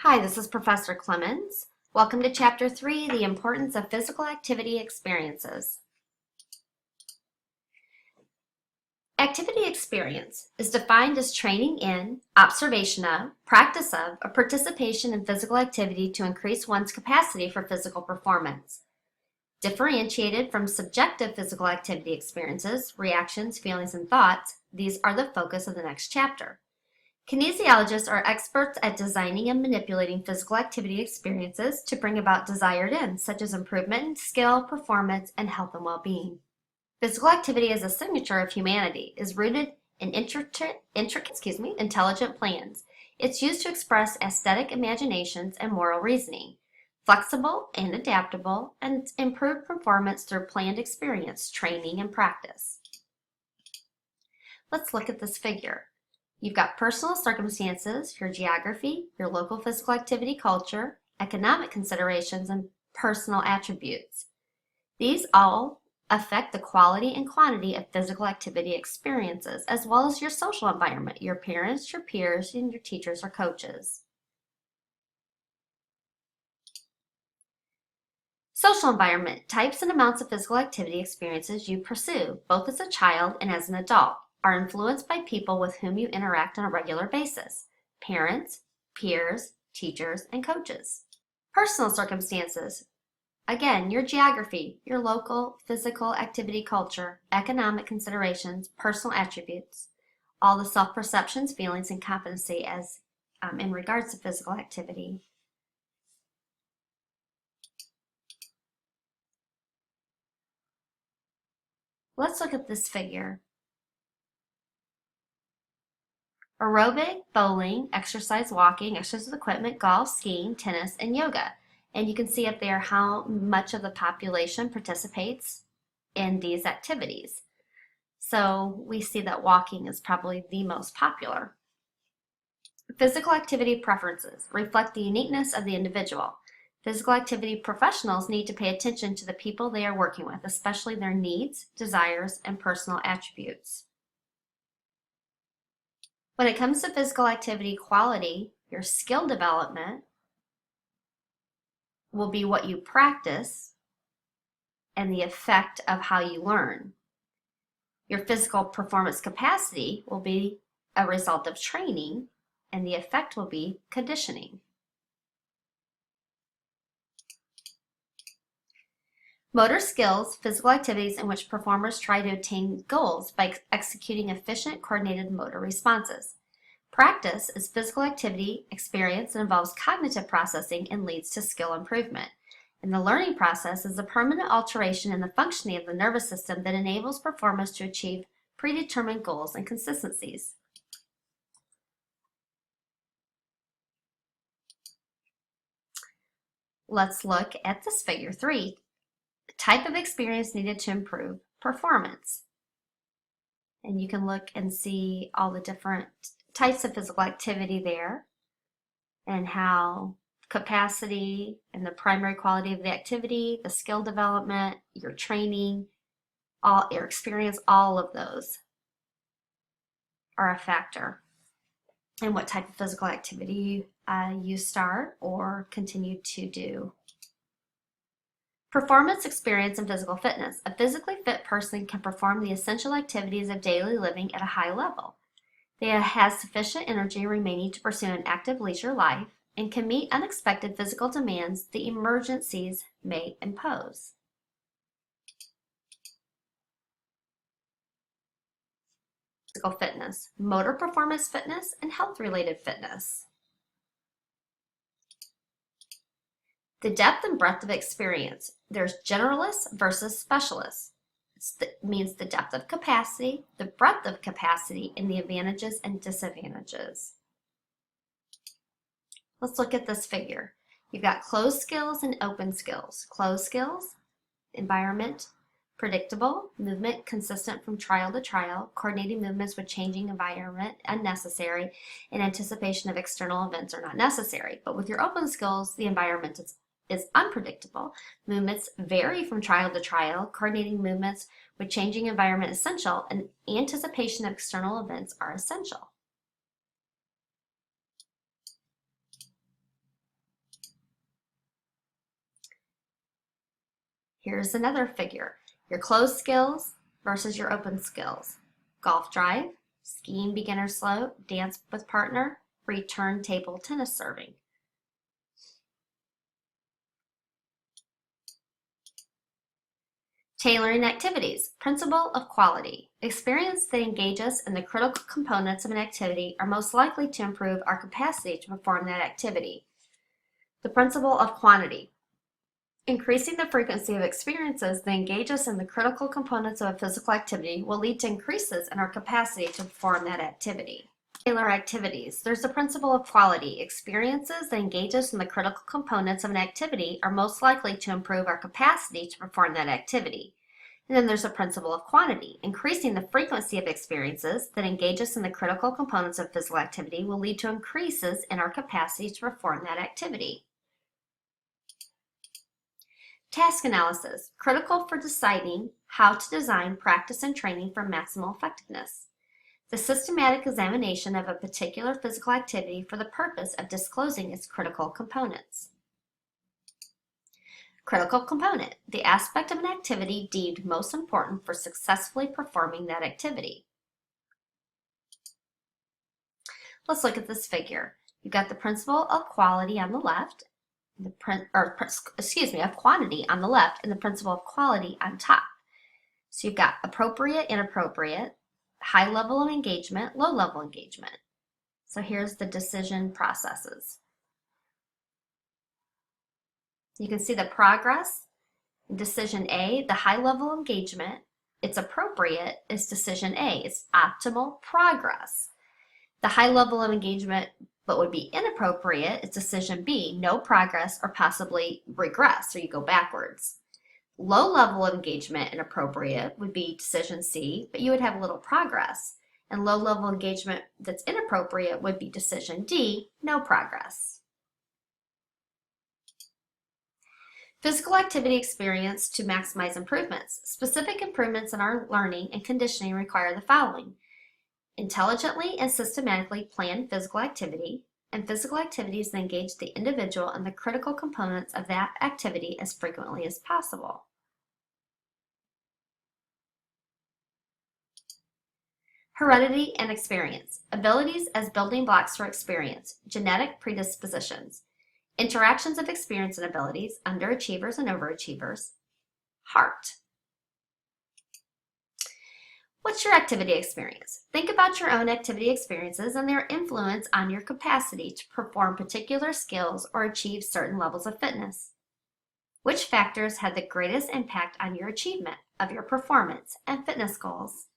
Hi, this is Professor Clemens. Welcome to Chapter 3, The Importance of Physical Activity Experiences. Activity experience is defined as training in, observation of, practice of, or participation in physical activity to increase one's capacity for physical performance. Differentiated from subjective physical activity experiences, reactions, feelings, and thoughts, these are the focus of the next chapter. Kinesiologists are experts at designing and manipulating physical activity experiences to bring about desired ends, such as improvement in skill, performance, and health and well-being. Physical activity as a signature of humanity is rooted in intelligent plans. It's used to express aesthetic imaginations and moral reasoning, flexible and adaptable, and improve performance through planned experience, training, and practice. Let's look at this figure. You've got personal circumstances, your geography, your local physical activity culture, economic considerations, and personal attributes. These all affect the quality and quantity of physical activity experiences, as well as your social environment, your parents, your peers, and your teachers or coaches. Social environment, types and amounts of physical activity experiences you pursue, both as a child and as an adult, are influenced by people with whom you interact on a regular basis: parents, peers, teachers, and coaches. Personal circumstances. Again, your geography, your local physical activity culture, economic considerations, personal attributes, all the self-perceptions, feelings, and competency as in regards to physical activity. Let's look at this figure. Aerobic, bowling, exercise walking, exercise with equipment, golf, skiing, tennis, and yoga. And you can see up there how much of the population participates in these activities. So we see that walking is probably the most popular. Physical activity preferences reflect the uniqueness of the individual. Physical activity professionals need to pay attention to the people they are working with, especially their needs, desires, and personal attributes. When it comes to physical activity quality, your skill development will be what you practice and the effect of how you learn. Your physical performance capacity will be a result of training, and the effect will be conditioning. Motor skills, physical activities in which performers try to attain goals by executing efficient, coordinated motor responses. Practice is physical activity experience that involves cognitive processing and leads to skill improvement. And the learning process is a permanent alteration in the functioning of the nervous system that enables performers to achieve predetermined goals and consistencies. Let's look at this figure 3. The type of experience needed to improve performance. And you can look and see all the different types of physical activity there and how capacity and the primary quality of the activity, the skill development, your training, your experience, all of those are a factor in what type of physical activity you start or continue to do. Performance, experience, and physical fitness. A physically fit person can perform the essential activities of daily living at a high level. They have sufficient energy remaining to pursue an active leisure life and can meet unexpected physical demands the emergencies may impose. Physical fitness, motor performance fitness, and health-related fitness. The depth and breadth of experience. There's generalists versus specialists. It means the depth of capacity, the breadth of capacity, and the advantages and disadvantages. Let's look at this figure. You've got closed skills and open skills. Closed skills, environment, predictable, movement consistent from trial to trial, coordinating movements with changing environment unnecessary, and anticipation of external events are not necessary. But with your open skills, the environment is unpredictable. Movements vary from trial to trial. Coordinating movements with changing environment is essential, and anticipation of external events are essential. Here's another figure. Your closed skills versus your open skills. Golf drive, skiing beginner slope, dance with partner, free turntable tennis serving. Tailoring activities. Principle of quality. Experience that engages in the critical components of an activity are most likely to improve our capacity to perform that activity. The principle of quantity. Increasing the frequency of experiences that engage us in the critical components of a physical activity will lead to increases in our capacity to perform that activity. Tailor activities. There's the principle of quality. Experiences that engage us in the critical components of an activity are most likely to improve our capacity to perform that activity. And then there's the principle of quantity. Increasing the frequency of experiences that engage us in the critical components of physical activity will lead to increases in our capacity to perform that activity. Task analysis, critical for deciding how to design practice and training for maximal effectiveness. The systematic examination of a particular physical activity for the purpose of disclosing its critical components. Critical component, the aspect of an activity deemed most important for successfully performing that activity. Let's look at this figure. You've got the principle of quality on the left, of quantity on the left, and the principle of quality on top. So you've got appropriate, inappropriate, high level of engagement, low level engagement. So here's the decision processes. You can see the progress, decision A, the high level of engagement, it's appropriate is decision A, it's optimal progress. The high level of engagement but would be inappropriate is decision B, no progress or possibly regress, or you go backwards. Low level of engagement and appropriate would be decision C, but you would have little progress. And low level engagement that's inappropriate would be decision D, no progress. Physical activity experience to maximize improvements. Specific improvements in our learning and conditioning require the following: intelligently and systematically plan physical activity, and physical activities that engage the individual and the critical components of that activity as frequently as possible. Heredity and experience. Abilities as building blocks for experience. Genetic predispositions. Interactions of experience and abilities, underachievers and overachievers. Heart. What's your activity experience? Think about your own activity experiences and their influence on your capacity to perform particular skills or achieve certain levels of fitness. Which factors had the greatest impact on your achievement of your performance and fitness goals?